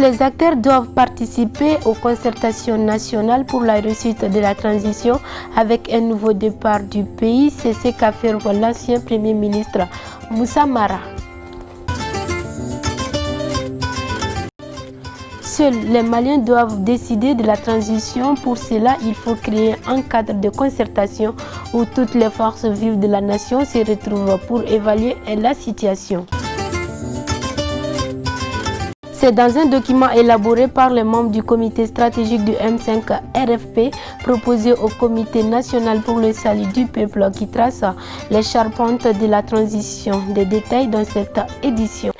les acteurs doivent participer aux concertations nationales pour la réussite de la transition avec un nouveau départ du pays. C'est ce qu'a fait l'ancien Premier ministre Moussa Mara. Seuls les Maliens doivent décider de la transition. Pour cela, il faut créer un cadre de concertation où toutes les forces vives de la nation se retrouvent pour évaluer la situation. C'est dans un document élaboré par les membres du comité stratégique du M5 RFP proposé au comité national pour le salut du peuple qui trace les charpentes de la transition. Des détails dans cette édition.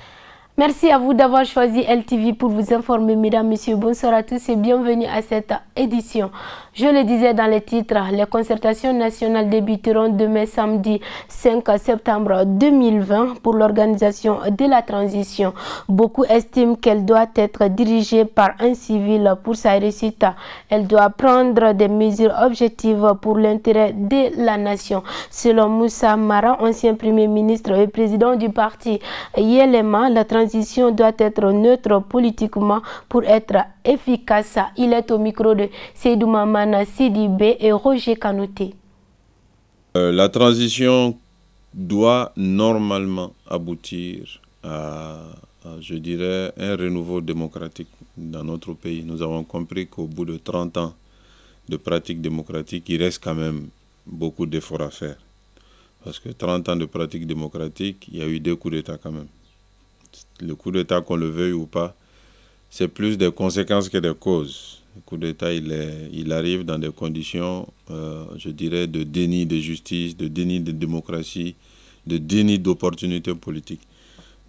Merci à vous d'avoir choisi LTV pour vous informer, mesdames, messieurs. Bonsoir à tous et bienvenue à cette édition. Je le disais dans les titres, les concertations nationales débuteront demain samedi 5 septembre 2020 pour l'organisation de la transition. Beaucoup estiment qu'elle doit être dirigée par un civil pour sa réussite. Elle doit prendre des mesures objectives pour l'intérêt de la nation. Selon Moussa Mara, ancien premier ministre et président du parti Yelema, la transition doit être neutre politiquement pour être efficace. Il est au micro de Seydou Mamana Sidibé et Roger Kanouté. La transition doit normalement aboutir à, je dirais, un renouveau démocratique dans notre pays. Nous avons compris qu'au bout de 30 ans de pratique démocratique, il reste quand même beaucoup d'efforts à faire. Parce que 30 ans de pratique démocratique, il y a eu 2 coups d'État quand même. Le coup d'État, qu'on le veuille ou pas, c'est plus des conséquences que des causes. Le coup d'État, il arrive dans des conditions, je dirais, de déni de justice, de déni de démocratie, de déni d'opportunités politiques.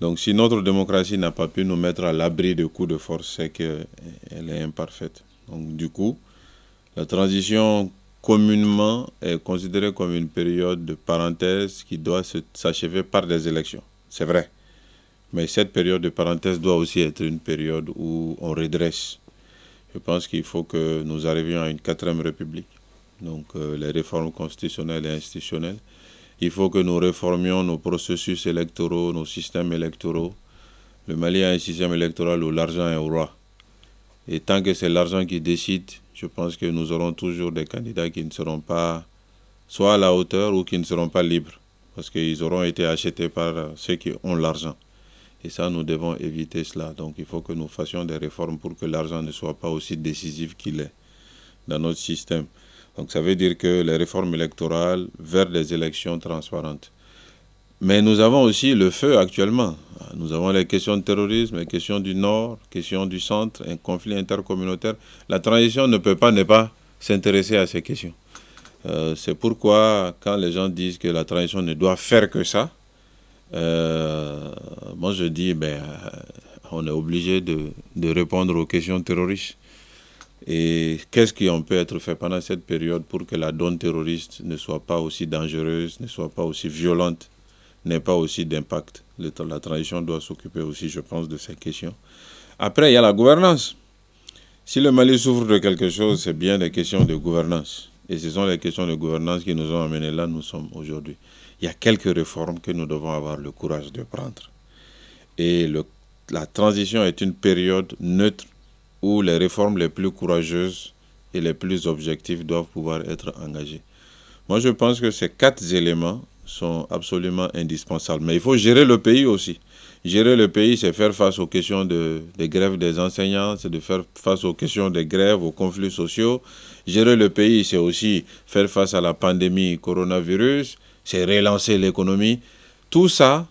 Donc si notre démocratie n'a pas pu nous mettre à l'abri de coups de force, c'est qu'elle est imparfaite. Donc du coup, la transition communément est considérée comme une période de parenthèse qui doit s'achever par des élections. C'est vrai. Mais cette période de parenthèse doit aussi être une période où on redresse. Je pense qu'il faut que nous arrivions à une 4e république. Donc les réformes constitutionnelles et institutionnelles. Il faut que nous réformions nos processus électoraux, nos systèmes électoraux. Le Mali a un système électoral où l'argent est roi. Et tant que c'est l'argent qui décide, je pense que nous aurons toujours des candidats qui ne seront pas soit à la hauteur ou qui ne seront pas libres. Parce qu'ils auront été achetés par ceux qui ont l'argent. Et ça, nous devons éviter cela. Donc, il faut que nous fassions des réformes pour que l'argent ne soit pas aussi décisif qu'il est dans notre système. Donc, ça veut dire que les réformes électorales vers des élections transparentes. Mais nous avons aussi le feu actuellement. Nous avons les questions de terrorisme, les questions du Nord, les questions du Centre, un conflit intercommunautaire. La transition ne peut pas ne pas s'intéresser à ces questions. C'est pourquoi, quand les gens disent que la transition ne doit faire que ça, moi je dis, on est obligé de répondre aux questions terroristes. Et qu'est-ce qui peut être fait pendant cette période pour que la donne terroriste ne soit pas aussi dangereuse, ne soit pas aussi violente, n'ait pas aussi d'impact. La transition doit s'occuper aussi, je pense, de ces questions. Après, il y a la gouvernance. Si le Mali souffre de quelque chose, c'est bien des questions de gouvernance. Et ce sont les questions de gouvernance qui nous ont amenés là où nous sommes aujourd'hui. Il y a quelques réformes que nous devons avoir le courage de prendre. Et la transition est une période neutre où les réformes les plus courageuses et les plus objectives doivent pouvoir être engagées. Moi, je pense que ces 4 éléments sont absolument indispensables. Mais il faut gérer le pays aussi. Gérer le pays, c'est faire face aux questions des grèves des enseignants, c'est de faire face aux questions des grèves, aux conflits sociaux. Gérer le pays, c'est aussi faire face à la pandémie coronavirus, c'est relancer l'économie. Tout ça,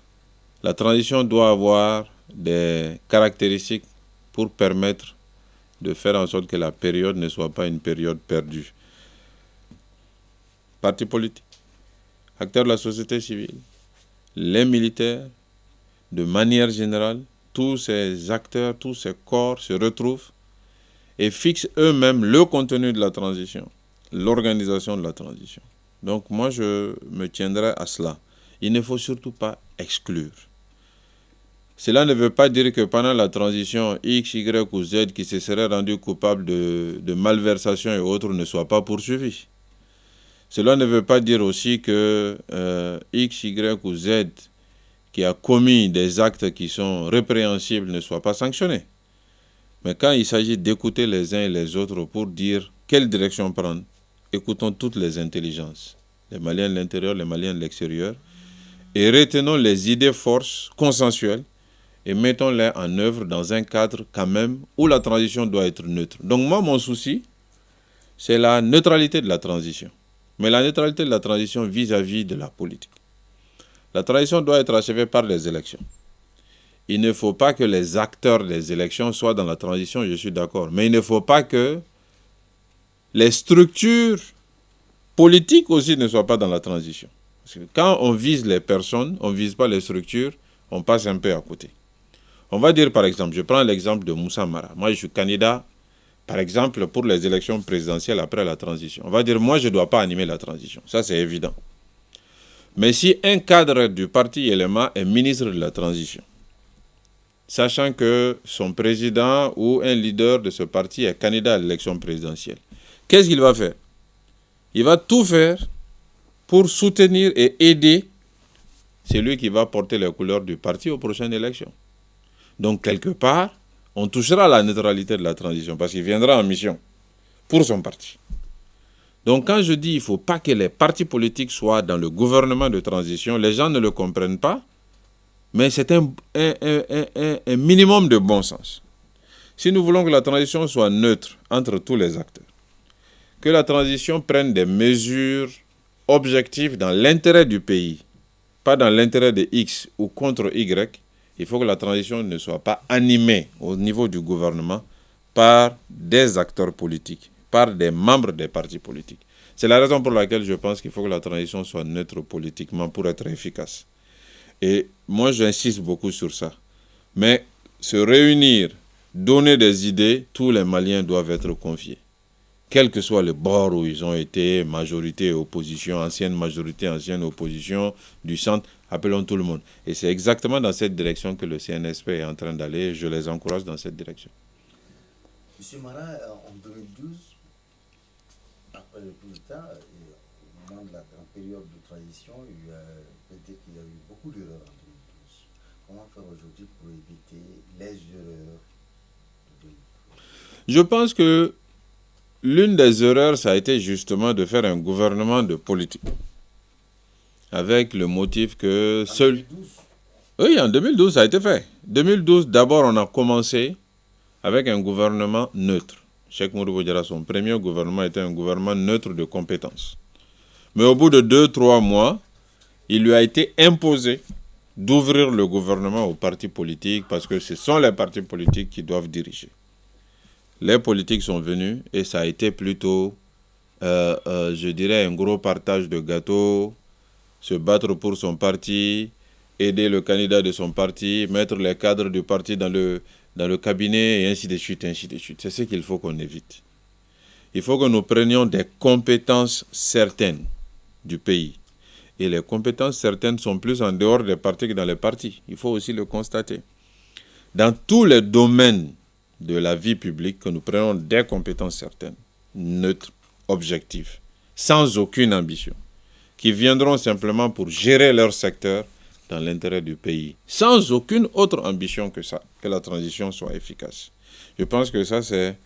la transition doit avoir des caractéristiques pour permettre de faire en sorte que la période ne soit pas une période perdue. Partis politiques, acteurs de la société civile, les militaires, de manière générale, tous ces acteurs, tous ces corps se retrouvent et fixent eux-mêmes le contenu de la transition, l'organisation de la transition. Donc moi, je me tiendrai à cela. Il ne faut surtout pas exclure. Cela ne veut pas dire que pendant la transition, X, Y ou Z qui se seraient rendus coupables de malversation et autres ne soient pas poursuivis. Cela ne veut pas dire aussi que X, Y ou Z qui a commis des actes qui sont répréhensibles ne soit pas sanctionné. Mais quand il s'agit d'écouter les uns et les autres pour dire quelle direction prendre, écoutons toutes les intelligences, les Maliens de l'intérieur, les Maliens de l'extérieur, et retenons les idées forces consensuelles et mettons-les en œuvre dans un cadre quand même où la transition doit être neutre. Donc moi, mon souci, c'est la neutralité de la transition. Mais la neutralité de la transition vis-à-vis de la politique. La transition doit être achevée par les élections. Il ne faut pas que les acteurs des élections soient dans la transition, je suis d'accord. Mais il ne faut pas que les structures politiques aussi ne soient pas dans la transition. Parce que quand on vise les personnes, on ne vise pas les structures, on passe un peu à côté. On va dire par exemple, je prends l'exemple de Moussa Mara. Moi, je suis candidat, par exemple, pour les élections présidentielles après la transition. On va dire, moi, je ne dois pas animer la transition. Ça, c'est évident. Mais si un cadre du parti LMA est ministre de la transition, sachant que son président ou un leader de ce parti est candidat à l'élection présidentielle, qu'est-ce qu'il va faire? Il va tout faire pour soutenir et aider celui qui va porter les couleurs du parti aux prochaines élections. Donc, quelque part, on touchera à la neutralité de la transition parce qu'il viendra en mission pour son parti. Donc, quand je dis qu'il ne faut pas que les partis politiques soient dans le gouvernement de transition, les gens ne le comprennent pas, mais c'est un minimum de bon sens. Si nous voulons que la transition soit neutre entre tous les acteurs, que la transition prenne des mesures objectives dans l'intérêt du pays, pas dans l'intérêt de X ou contre Y, il faut que la transition ne soit pas animée au niveau du gouvernement par des acteurs politiques, par des membres des partis politiques. C'est la raison pour laquelle je pense qu'il faut que la transition soit neutre politiquement pour être efficace. Et moi, j'insiste beaucoup sur ça. Mais se réunir, donner des idées, tous les Maliens doivent être confiés. Quel que soit le bord où ils ont été, majorité, opposition, ancienne majorité, ancienne opposition, du centre, appelons tout le monde. Et c'est exactement dans cette direction que le CNSP est en train d'aller. Je les encourage dans cette direction. Monsieur Mara, en 2012, après le coup d'État, au moment de la période de transition, il y a eu beaucoup d'erreurs en 2012. Comment faire aujourd'hui pour éviter les erreurs de 2012? Je pense que l'une des erreurs, ça a été justement de faire un gouvernement de politique. Avec le motif que seul... 2012. Oui, en 2012, ça a été fait. 2012, d'abord, on a commencé avec un gouvernement neutre. Cheikh Mourou Boudiara, son premier gouvernement était un gouvernement neutre de compétences. Mais au bout de 2-3 mois, il lui a été imposé d'ouvrir le gouvernement aux partis politiques parce que ce sont les partis politiques qui doivent diriger. Les politiques sont venus et ça a été plutôt, je dirais, un gros partage de gâteaux, se battre pour son parti, aider le candidat de son parti, mettre les cadres du parti dans le cabinet et ainsi de suite, ainsi de suite. C'est ce qu'il faut qu'on évite. Il faut que nous prenions des compétences certaines du pays. Et les compétences certaines sont plus en dehors des partis que dans les partis. Il faut aussi le constater. Dans tous les domaines de la vie publique, que nous prenons des compétences certaines, neutres, objectives, sans aucune ambition, qui viendront simplement pour gérer leur secteur dans l'intérêt du pays, sans aucune autre ambition que ça, que la transition soit efficace. Je pense que ça, c'est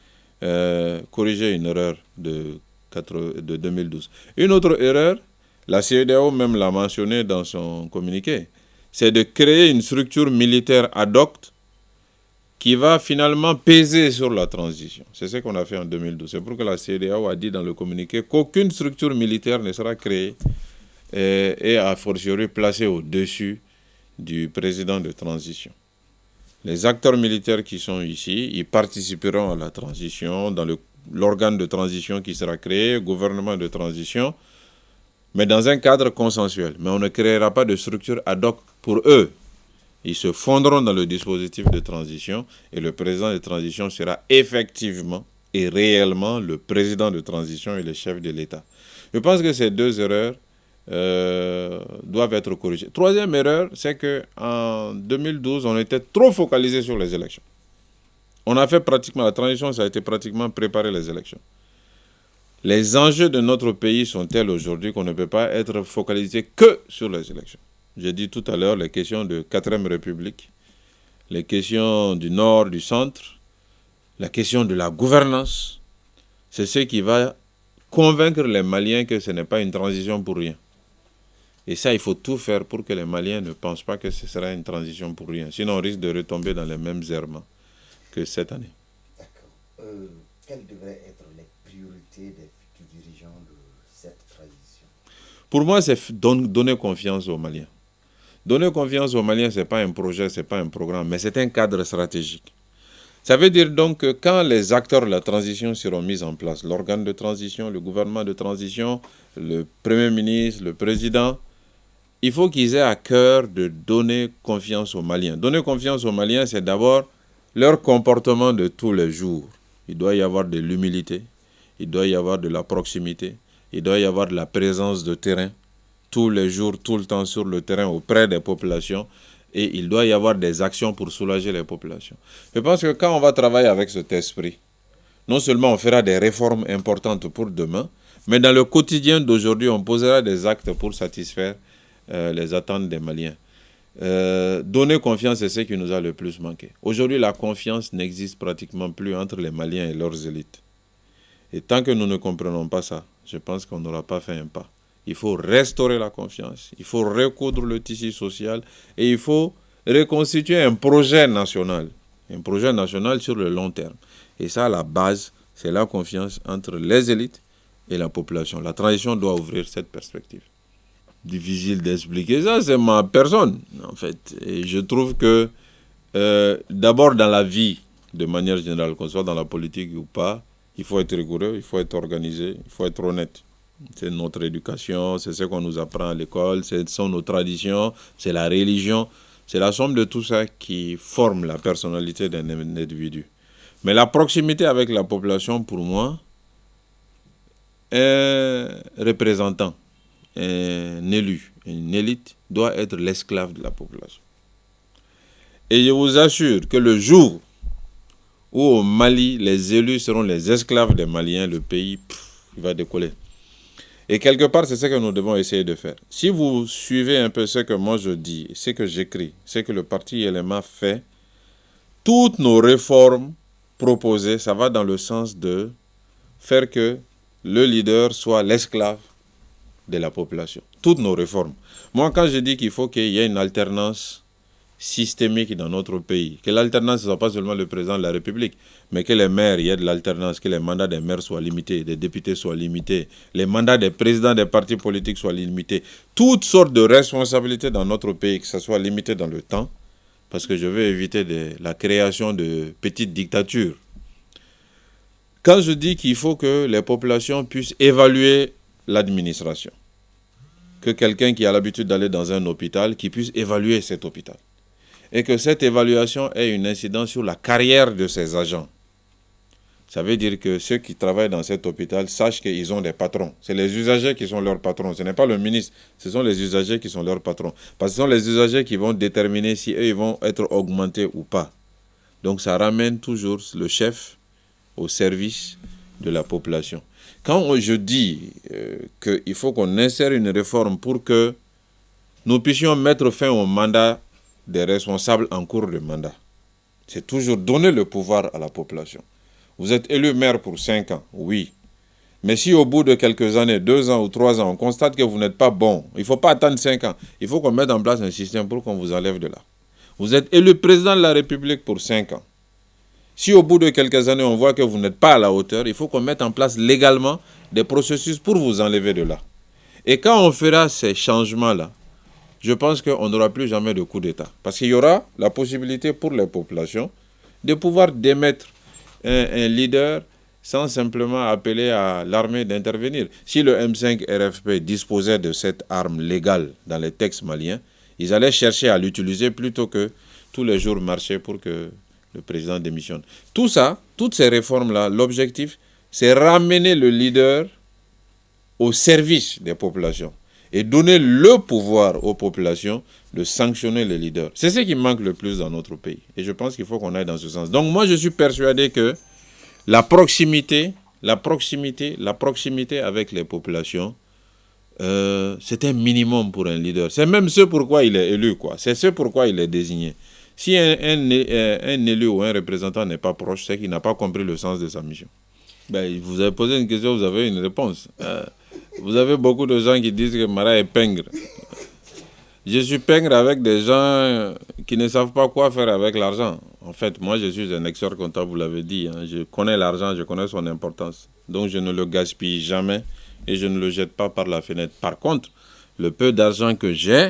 corriger une erreur de 2012. Une autre erreur, la CEDEAO même l'a mentionné dans son communiqué, c'est de créer une structure militaire ad hoc qui va finalement peser sur la transition. C'est ce qu'on a fait en 2012. C'est pour que la CEDEAO a dit dans le communiqué qu'aucune structure militaire ne sera créée et a fortiori placée au-dessus du président de transition. Les acteurs militaires qui sont ici, ils participeront à la transition, dans l'organe de transition qui sera créé, gouvernement de transition, mais dans un cadre consensuel. Mais on ne créera pas de structure ad hoc pour eux. Ils se fondront dans le dispositif de transition et le président de transition sera effectivement et réellement le président de transition et le chef de l'État. Je pense que ces deux erreurs doivent être corrigées. Troisième erreur, c'est qu'en 2012, on était trop focalisé sur les élections. On a fait pratiquement, la transition, ça a été pratiquement préparer les élections. Les enjeux de notre pays sont tels aujourd'hui qu'on ne peut pas être focalisé que sur les élections. J'ai dit tout à l'heure les questions de 4e République, les questions du Nord, du Centre, la question de la gouvernance, c'est ce qui va convaincre les Maliens que ce n'est pas une transition pour rien. Et ça, il faut tout faire pour que les Maliens ne pensent pas que ce sera une transition pour rien. Sinon, on risque de retomber dans les mêmes errements que cette année. D'accord. Quelles devraient être les priorités des futurs dirigeants de cette transition? Pour moi, c'est donner confiance aux Maliens. Donner confiance aux Maliens, ce n'est pas un projet, ce n'est pas un programme, mais c'est un cadre stratégique. Ça veut dire donc que quand les acteurs de la transition seront mis en place, l'organe de transition, le gouvernement de transition, le Premier ministre, le président, il faut qu'ils aient à cœur de donner confiance aux Maliens. Donner confiance aux Maliens, c'est d'abord leur comportement de tous les jours. Il doit y avoir de l'humilité, il doit y avoir de la proximité, il doit y avoir de la présence de terrain, tous les jours, tout le temps sur le terrain auprès des populations, et il doit y avoir des actions pour soulager les populations. Je pense que quand on va travailler avec cet esprit, non seulement on fera des réformes importantes pour demain, mais dans le quotidien d'aujourd'hui, on posera des actes pour satisfaire les attentes des Maliens. Donner confiance, c'est ce qui nous a le plus manqué. Aujourd'hui, la confiance n'existe pratiquement plus entre les Maliens et leurs élites. Et tant que nous ne comprenons pas ça, je pense qu'on n'aura pas fait un pas. Il faut restaurer la confiance, il faut recoudre le tissu social et il faut reconstituer un projet national sur le long terme. Et ça, la base, c'est la confiance entre les élites et la population. La transition doit ouvrir cette perspective. Difficile d'expliquer ça, c'est ma personne, en fait. Et je trouve que, d'abord dans la vie, de manière générale, qu'on soit dans la politique ou pas, il faut être rigoureux, il faut être organisé, il faut être honnête. C'est notre éducation, c'est ce qu'on nous apprend à l'école, ce sont nos traditions, c'est la religion. C'est la somme de tout ça qui forme la personnalité d'un individu. Mais la proximité avec la population, pour moi, un représentant, un élu, une élite, doit être l'esclave de la population. Et je vous assure que le jour où au Mali, les élus seront les esclaves des Maliens, le pays, il va décoller. Et quelque part, c'est ce que nous devons essayer de faire. Si vous suivez un peu ce que moi je dis, ce que j'écris, ce que le parti LMA fait, toutes nos réformes proposées, ça va dans le sens de faire que le leader soit l'esclave de la population. Toutes nos réformes. Moi, quand je dis qu'il faut qu'il y ait une alternance systémique dans notre pays, que l'alternance ne soit pas seulement le président de la République, mais que les maires, il y ait de l'alternance, que les mandats des maires soient limités, des députés soient limités, les mandats des présidents des partis politiques soient limités, toutes sortes de responsabilités dans notre pays, que ça soit limité dans le temps, parce que je veux éviter la création de petites dictatures. Quand je dis qu'il faut que les populations puissent évaluer l'administration, que quelqu'un qui a l'habitude d'aller dans un hôpital, qui puisse évaluer cet hôpital, et que cette évaluation ait une incidence sur la carrière de ses agents. Ça veut dire que ceux qui travaillent dans cet hôpital sachent qu'ils ont des patrons. C'est les usagers qui sont leurs patrons. Ce n'est pas le ministre, ce sont les usagers qui sont leurs patrons. Parce que ce sont les usagers qui vont déterminer si eux ils vont être augmentés ou pas. Donc ça ramène toujours le chef au service de la population. Quand je dis qu'il faut qu'on insère une réforme pour que nous puissions mettre fin au mandat des responsables en cours de mandat, c'est toujours donner le pouvoir à la population. Vous êtes élu maire pour 5 ans, oui. Mais si au bout de quelques années, 2 ans ou 3 ans, on constate que vous n'êtes pas bon, il ne faut pas attendre 5 ans. Il faut qu'on mette en place un système pour qu'on vous enlève de là. Vous êtes élu président de la République pour 5 ans. Si au bout de quelques années, on voit que vous n'êtes pas à la hauteur, il faut qu'on mette en place légalement des processus pour vous enlever de là. Et quand on fera ces changements-là, je pense qu'on n'aura plus jamais de coup d'État. Parce qu'il y aura la possibilité pour les populations de pouvoir démettre un leader sans simplement appeler à l'armée d'intervenir. Si le M5 RFP disposait de cette arme légale dans les textes maliens, ils allaient chercher à l'utiliser plutôt que tous les jours marcher pour que le président démissionne. Tout ça, toutes ces réformes-là, l'objectif, c'est ramener le leader au service des populations et donner le pouvoir aux populations de sanctionner les leaders. C'est ce qui manque le plus dans notre pays. Et je pense qu'il faut qu'on aille dans ce sens. Donc moi, je suis persuadé que la proximité avec les populations, c'est un minimum pour un leader. C'est même ce pourquoi il est élu, quoi. C'est ce pourquoi il est désigné. Si un élu ou un représentant n'est pas proche, c'est qu'il n'a pas compris le sens de sa mission. Ben, vous avez posé une question, vous avez une réponse. Vous avez beaucoup de gens qui disent que Mara est pingre. Je suis pingre avec des gens qui ne savent pas quoi faire avec l'argent. En fait, moi, je suis un expert comptable, vous l'avez dit. Je connais l'argent, je connais son importance. Donc, je ne le gaspille jamais et je ne le jette pas par la fenêtre. Par contre, le peu d'argent que j'ai,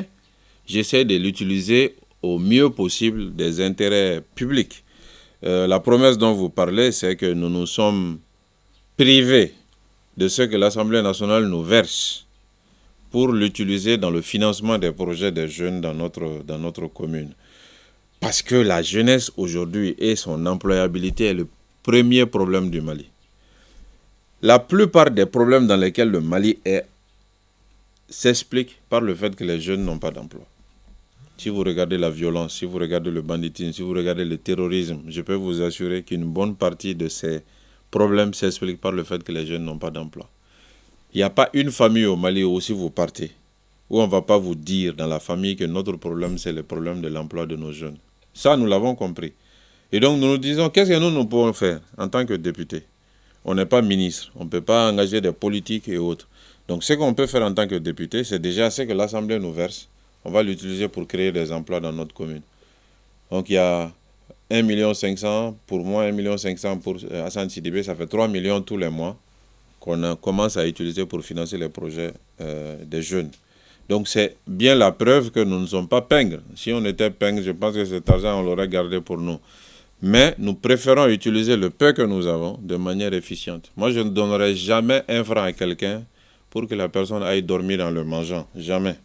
j'essaie de l'utiliser au mieux possible des intérêts publics. La promesse dont vous parlez, c'est que nous nous sommes privés de ce que l'Assemblée nationale nous verse pour l'utiliser dans le financement des projets des jeunes dans notre commune. Parce que la jeunesse aujourd'hui et son employabilité est le premier problème du Mali. La plupart des problèmes dans lesquels le Mali est s'expliquent par le fait que les jeunes n'ont pas d'emploi. Si vous regardez la violence, si vous regardez le banditisme, si vous regardez le terrorisme, je peux vous assurer qu'une bonne partie de ces problèmes s'expliquent par le fait que les jeunes n'ont pas d'emploi. Il n'y a pas une famille au Mali où si vous partez, où on ne va pas vous dire dans la famille que notre problème, c'est le problème de l'emploi de nos jeunes. Ça, nous l'avons compris. Et donc, nous nous disons, qu'est-ce que nous pouvons faire en tant que députés? On n'est pas ministre, on ne peut pas engager des politiques et autres. Donc, ce qu'on peut faire en tant que député, c'est déjà ce que l'Assemblée nous verse. On va l'utiliser pour créer des emplois dans notre commune. Donc, il y a 1,5 million pour moi, 1,5 million pour Hassan Sidibé, ça fait 3 millions tous les mois qu'on commence à utiliser pour financer les projets des jeunes. Donc c'est bien la preuve que nous ne sommes pas pingres. Si on était pingres, je pense que cet argent, on l'aurait gardé pour nous. Mais nous préférons utiliser le peu que nous avons de manière efficiente. Moi, je ne donnerai jamais un franc à quelqu'un pour que la personne aille dormir en le mangeant. Jamais.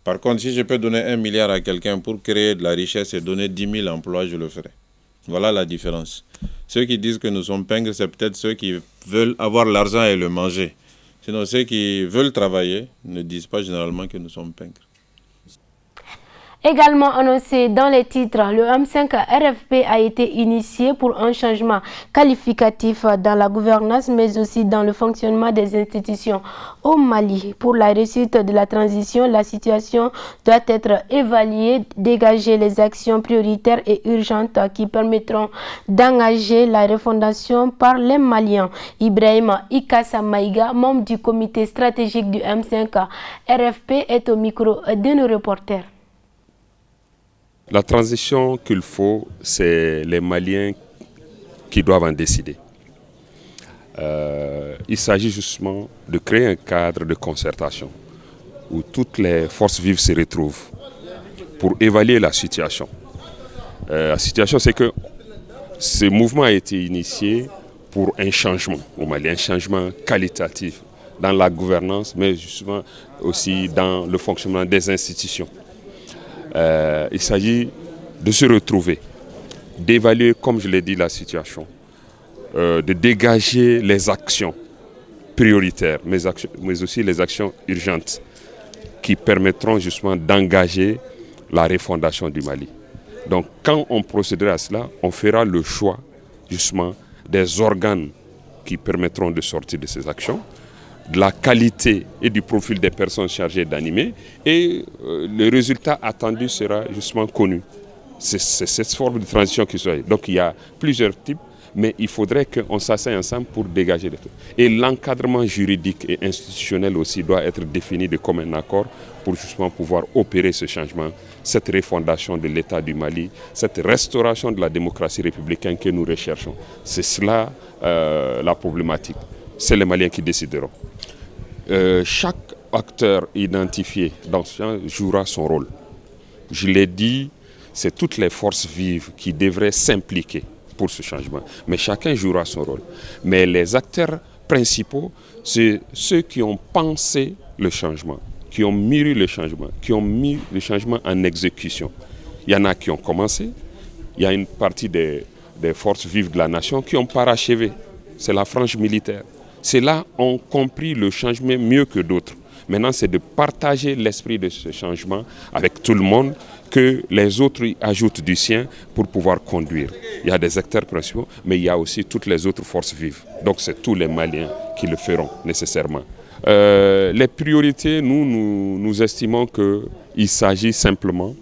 Par contre, si je peux donner 1 milliard à quelqu'un pour créer de la richesse et donner 10 000 emplois, je le ferai. Voilà la différence. Ceux qui disent que nous sommes pingres, c'est peut-être ceux qui veulent avoir l'argent et le manger. Sinon, ceux qui veulent travailler ne disent pas généralement que nous sommes pingres. Également annoncé dans les titres, le M5 RFP a été initié pour un changement qualificatif dans la gouvernance, mais aussi dans le fonctionnement des institutions au Mali. Pour la réussite de la transition, la situation doit être évaluée, dégager les actions prioritaires et urgentes qui permettront d'engager la refondation par les Maliens. Ibrahim Ikassa Maïga, membre du comité stratégique du M5 RFP, est au micro de nos reporters. La transition qu'il faut, c'est les Maliens qui doivent en décider. Il s'agit justement de créer un cadre de concertation où toutes les forces vives se retrouvent pour évaluer la situation. La situation, c'est que ce mouvement a été initié pour un changement au Mali, un changement qualitatif dans la gouvernance, mais justement aussi dans le fonctionnement des institutions. Il s'agit de se retrouver, d'évaluer, comme je l'ai dit, la situation, de dégager les actions prioritaires, mais aussi les actions urgentes qui permettront justement d'engager la refondation du Mali. Donc quand on procédera à cela, on fera le choix justement des organes qui permettront de sortir de ces actions, de la qualité et du profil des personnes chargées d'animer, et le résultat attendu sera justement connu. C'est cette forme de transition qui soit. Donc il y a plusieurs types, mais il faudrait qu'on s'asseye ensemble pour dégager les trucs. Et l'encadrement juridique et institutionnel aussi doit être défini de commun accord pour justement pouvoir opérer ce changement, cette refondation de l'État du Mali, cette restauration de la démocratie républicaine que nous recherchons. C'est cela la problématique. C'est les Maliens qui décideront. Chaque acteur identifié dans ce champ jouera son rôle. Je l'ai dit, c'est toutes les forces vives qui devraient s'impliquer pour ce changement. Mais chacun jouera son rôle. Mais les acteurs principaux, c'est ceux qui ont pensé le changement, qui ont mûri le changement, qui ont mis le changement en exécution. Il y en a qui ont commencé, il y a une partie des forces vives de la nation qui ont parachevé. C'est la frange militaire. Ceux-là ont compris le changement mieux que d'autres. Maintenant, c'est de partager l'esprit de ce changement avec tout le monde, que les autres y ajoutent du sien pour pouvoir conduire. Il y a des acteurs principaux, mais il y a aussi toutes les autres forces vives. Donc c'est tous les Maliens qui le feront nécessairement. Les priorités, nous estimons qu'il s'agit simplement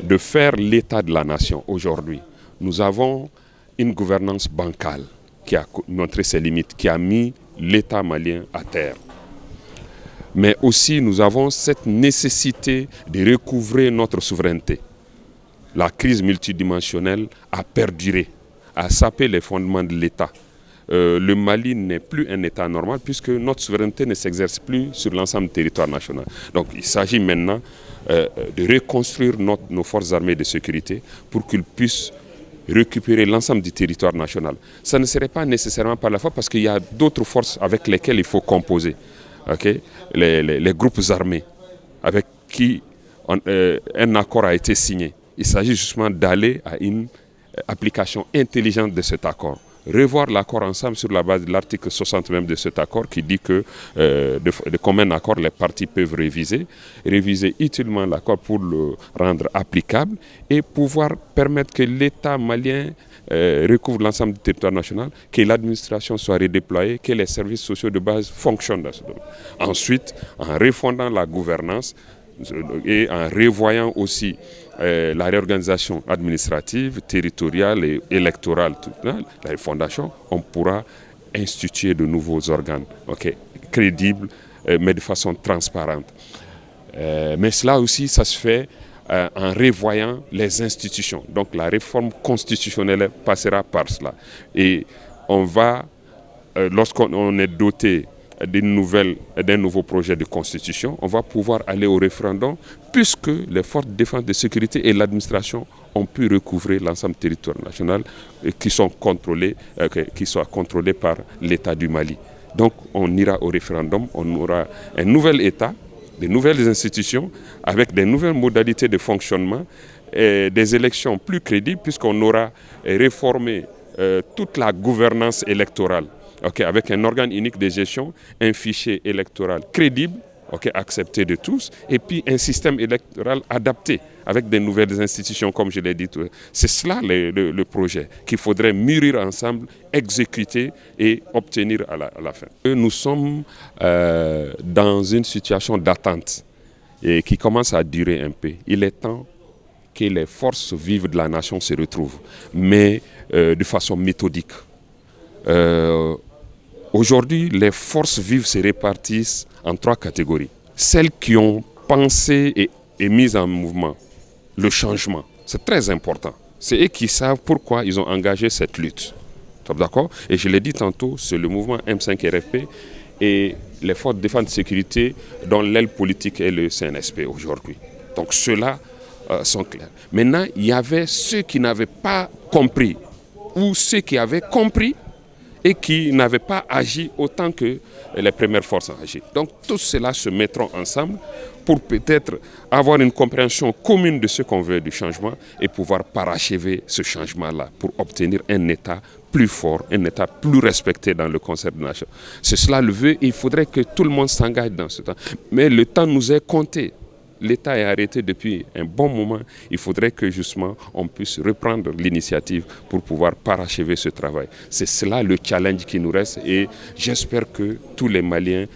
de faire l'état de la nation aujourd'hui. Nous avons une gouvernance bancale qui a montré ses limites, qui a mis l'État malien à terre. Mais aussi, nous avons cette nécessité de recouvrer notre souveraineté. La crise multidimensionnelle a perduré, a sapé les fondements de l'État. Le Mali n'est plus un État normal puisque notre souveraineté ne s'exerce plus sur l'ensemble du territoire national. Donc il s'agit maintenant de reconstruire nos forces armées de sécurité pour qu'ils puissent récupérer l'ensemble du territoire national. Ça ne serait pas nécessairement par la force parce qu'il y a d'autres forces avec lesquelles il faut composer. Okay? Les groupes armés avec qui un accord a été signé. Il s'agit justement d'aller à une application intelligente de cet accord. Revoir l'accord ensemble sur la base de l'article 60 même de cet accord qui dit que de commun accord les parties peuvent réviser utilement l'accord pour le rendre applicable et pouvoir permettre que l'État malien recouvre l'ensemble du territoire national, que l'administration soit redéployée, que les services sociaux de base fonctionnent dans ce domaine. Ensuite, en refondant la gouvernance et en revoyant aussi la réorganisation administrative, territoriale et électorale, la refondation, on pourra instituer de nouveaux organes crédibles, mais de façon transparente. Mais cela aussi, ça se fait en revoyant les institutions. Donc la réforme constitutionnelle passera par cela. Et on va, lorsqu'on est doté d'un nouveau projet de constitution, on va pouvoir aller au référendum puisque les forces de défense de sécurité et l'administration ont pu recouvrer l'ensemble du territoire national qui soient contrôlés par l'État du Mali. Donc on ira au référendum, on aura un nouvel État, des nouvelles institutions avec des nouvelles modalités de fonctionnement et des élections plus crédibles puisqu'on aura réformé toute la gouvernance électorale. Avec un organe unique de gestion, un fichier électoral crédible, accepté de tous, et puis un système électoral adapté avec des nouvelles institutions, comme je l'ai dit. C'est cela le projet qu'il faudrait mûrir ensemble, exécuter et obtenir à la fin. Nous sommes dans une situation d'attente qui commence à durer un peu. Il est temps que les forces vives de la nation se retrouvent, mais de façon méthodique. Aujourd'hui, les forces vives se répartissent en 3 catégories. Celles qui ont pensé et mis en mouvement le changement, c'est très important. C'est eux qui savent pourquoi ils ont engagé cette lutte. D'accord ? Et je l'ai dit tantôt, c'est le mouvement M5 RFP et les forces de défense et de sécurité dont l'aile politique est le CNSP aujourd'hui. Donc ceux-là sont clairs. Maintenant, il y avait ceux qui n'avaient pas compris ou ceux qui avaient compris et qui n'avaient pas agi autant que les premières forces ont agi. Donc tous ceux-là se mettront ensemble pour peut-être avoir une compréhension commune de ce qu'on veut du changement et pouvoir parachever ce changement-là pour obtenir un État plus fort, un État plus respecté dans le concert de la nation. C'est cela le vœu et il faudrait que tout le monde s'engage dans ce temps. Mais le temps nous est compté. L'État est arrêté depuis un bon moment. Il faudrait que justement on puisse reprendre l'initiative pour pouvoir parachever ce travail. C'est cela le challenge qui nous reste et j'espère que tous les Maliens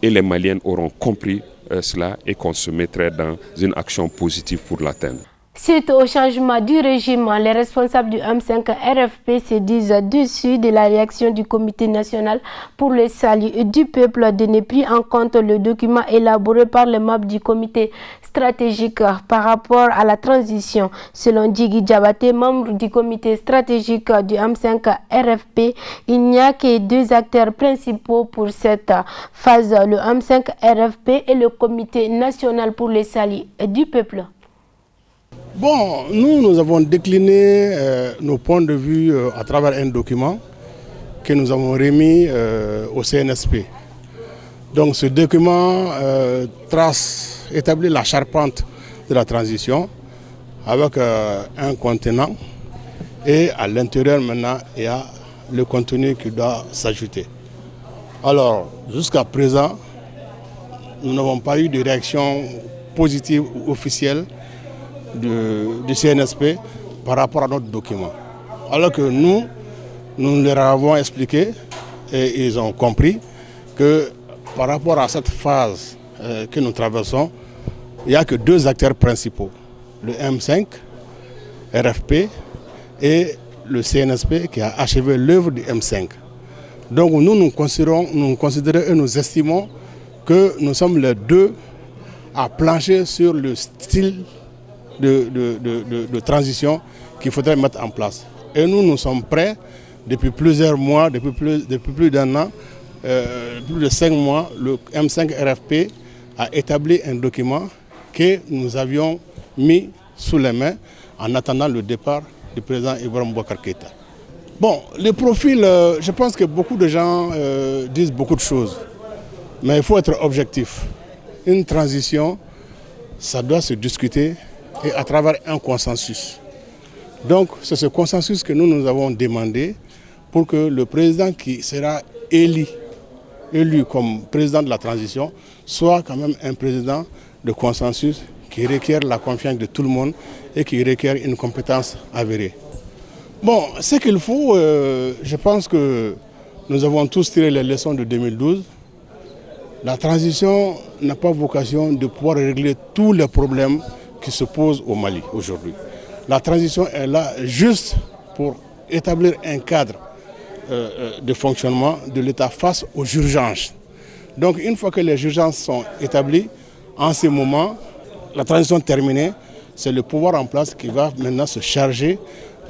et les Maliennes auront compris cela et qu'on se mettrait dans une action positive pour l'atteindre. Suite au changement du régime, les responsables du M5 RFP se disent déçus de la réaction du Comité national pour le salut du peuple de ne plus en compte le document élaboré par les membres du comité stratégique par rapport à la transition. Selon Djigui Diabaté, membre du comité stratégique du M5 RFP, il n'y a que 2 acteurs principaux pour cette phase, le M5 RFP et le Comité national pour le salut du peuple. Bon, nous avons décliné nos points de vue à travers un document que nous avons remis au CNSP. Donc ce document établit la charpente de la transition avec un contenant et à l'intérieur maintenant il y a le contenu qui doit s'ajouter. Alors jusqu'à présent, nous n'avons pas eu de réaction positive ou officielle du CNSP par rapport à notre document. Alors que nous leur avons expliqué et ils ont compris que par rapport à cette phase que nous traversons, il n'y a que 2 acteurs principaux. le M5, RFP et le CNSP qui a achevé l'œuvre du M5. Donc nous considérons et nous estimons que nous sommes les deux à plancher sur le style de transition qu'il faudrait mettre en place. Et nous sommes prêts depuis plusieurs mois, depuis plus d'un an, plus de 5 mois, le M5 RFP a établi un document que nous avions mis sous les mains en attendant le départ du président Ibrahim Boubacar Keïta. Bon, les profils, je pense que beaucoup de gens disent beaucoup de choses, mais il faut être objectif. Une transition, ça doit se discuter et à travers un consensus. Donc c'est ce consensus que nous avons demandé pour que le président qui sera élu comme président de la transition soit quand même un président de consensus qui requiert la confiance de tout le monde et qui requiert une compétence avérée. Bon, ce qu'il faut, je pense que nous avons tous tiré les leçons de 2012. La transition n'a pas vocation de pouvoir régler tous les problèmes qui se posent au Mali aujourd'hui. La transition est là juste pour établir un cadre de fonctionnement de l'État face aux urgences. Donc une fois que les urgences sont établies, en ce moment, la transition terminée, c'est le pouvoir en place qui va maintenant se charger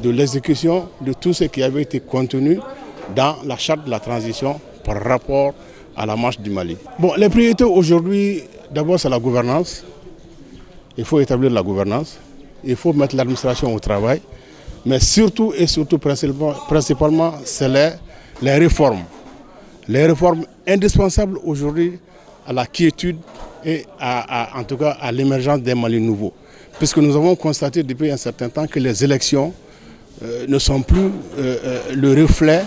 de l'exécution de tout ce qui avait été contenu dans la charte de la transition par rapport à la marche du Mali. Bon, les priorités aujourd'hui, d'abord c'est la gouvernance. Il faut établir la gouvernance, il faut mettre l'administration au travail, mais surtout et surtout principalement, c'est les réformes. Les réformes indispensables aujourd'hui à la quiétude et en tout cas à l'émergence d'un Mali nouveau. Puisque nous avons constaté depuis un certain temps que les élections ne sont plus le reflet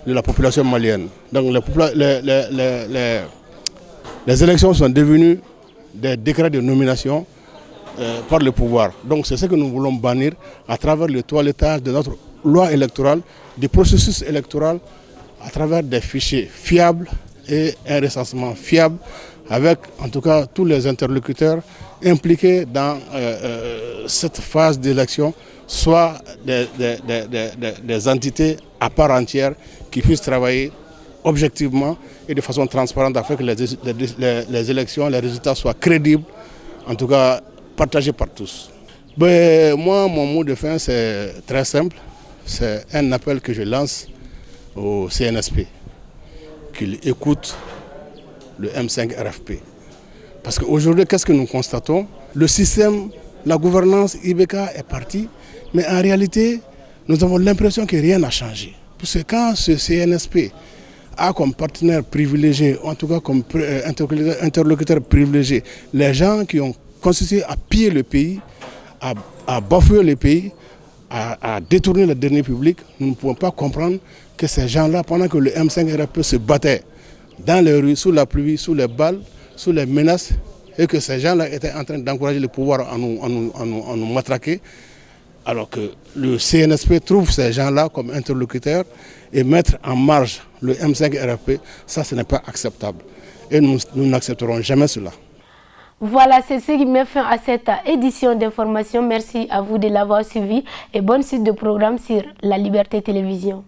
de la population malienne. Donc les élections sont devenues des décrets de nomination par le pouvoir. Donc c'est ce que nous voulons bannir à travers le toilettage de notre loi électorale, du processus électoral, à travers des fichiers fiables et un recensement fiable avec en tout cas tous les interlocuteurs impliqués dans cette phase d'élection, soit des entités à part entière qui puissent travailler objectivement et de façon transparente afin que les élections, les résultats soient crédibles, en tout cas partagés par tous. Moi, mon mot de fin, c'est très simple. C'est un appel que je lance au CNSP, qu'il écoute le M5 RFP. Parce qu'aujourd'hui, qu'est-ce que nous constatons? Le système, la gouvernance IBK est partie, mais en réalité, nous avons l'impression que rien n'a changé. Parce que quand ce CNSP a comme partenaire privilégié, en tout cas comme interlocuteur privilégié, les gens qui ont consisté à piller le pays, à bafouer le pays, à détourner les deniers publics, nous ne pouvons pas comprendre que ces gens-là, pendant que le M5 RFP se battait dans les rues, sous la pluie, sous les balles, sous les menaces, et que ces gens-là étaient en train d'encourager le pouvoir à nous matraquer, alors que le CNSP trouve ces gens-là comme interlocuteurs et mettre en marge le M5 RFP, ça ce n'est pas acceptable. Et nous n'accepterons jamais cela. Voilà, c'est ce qui met fin à cette édition d'information. Merci à vous de l'avoir suivi et bonne suite de programme sur La Liberté Télévision.